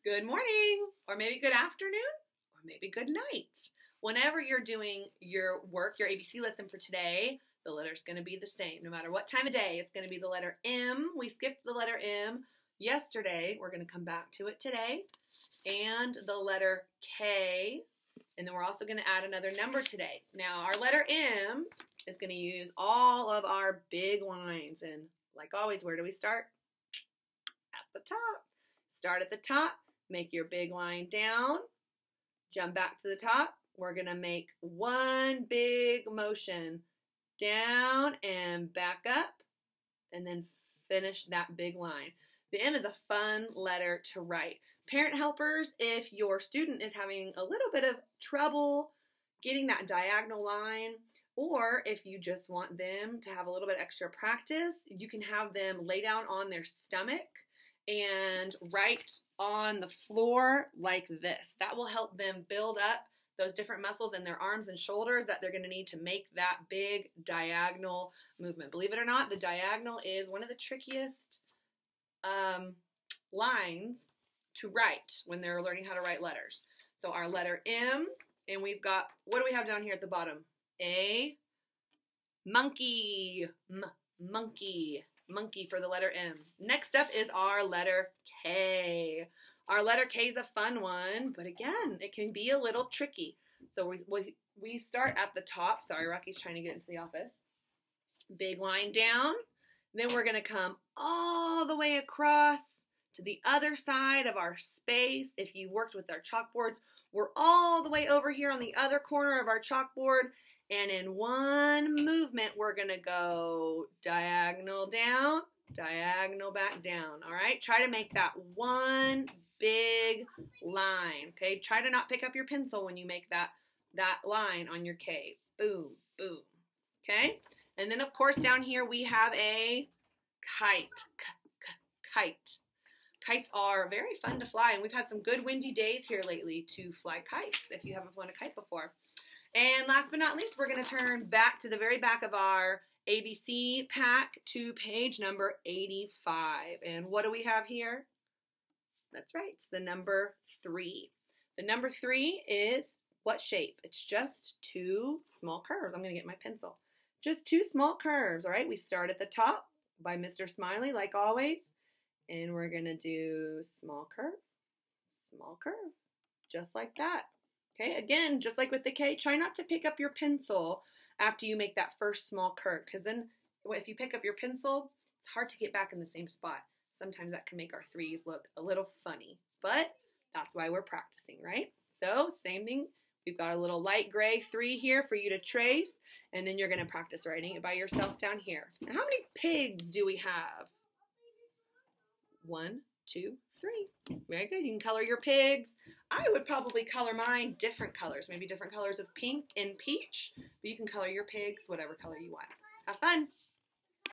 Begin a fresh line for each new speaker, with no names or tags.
good morning, or maybe good afternoon, or maybe good night. Whenever you're doing your work, your ABC lesson for today, the letter's going to be the same. No matter what time of day, it's going to be the letter M. We skipped the letter M yesterday. We're going to come back to it today. And the letter K. And then we're also going to add another number today. Now, our letter M is going to use all of our big lines. And like always, where do we start? At the top. Start at the top. Make your big line down. Jump back to the top. We're going to make one big motion down and back up, and then finish that big line. The M is a fun letter to write. Parent helpers, if your student is having a little bit of trouble getting that diagonal line, or if you just want them to have a little bit extra practice, you can have them lay down on their stomach and write on the floor like this. That will help them build up those different muscles in their arms and shoulders that they're going to need to make that big diagonal movement. Believe it or not, the diagonal is one of the trickiest lines to write when they're learning how to write letters. So our letter M, and we've got, what do we have down here at the bottom? A monkey, monkey, monkey for the letter M. Next up is our letter K. Our letter K is a fun one, but again, it can be a little tricky. So we start at the top. Sorry, Rocky's trying to get into the office. Big line down. Then we're going to come all the way across to the other side of our space. If you worked with our chalkboards, we're all the way over here on the other corner of our chalkboard. And in one movement, we're going to go diagonal down, diagonal back down. All right, try to make that one big line. Okay, try to not pick up your pencil when you make that line on your K. Boom, boom. Okay, and then of course down here we have a kite. Kite. Kites are very fun to fly, and we've had some good windy days here lately to fly kites if you haven't flown a kite before. And last but not least, we're going to turn back to the very back of our ABC pack to page number 85. And what do we have here? That's right, it's the number 3. The number 3 is what shape? It's just two small curves. I'm going to get my pencil. Just two small curves, all right? We start at the top by Mr. Smiley, like always. And we're going to do small curve, just like that. Okay, again, just like with the K, try not to pick up your pencil after you make that first small curve, because then if you pick up your pencil, it's hard to get back in the same spot. Sometimes that can make our 3s look a little funny, but that's why we're practicing, right? So same thing, we've got a little light gray 3 here for you to trace, and then you're going to practice writing it by yourself down here. Now, how many pigs do we have? 1, 2, 3. Very good. You can color your pigs. I would probably color mine different colors, maybe different colors of pink and peach, but you can color your pigs whatever color you want. Have fun.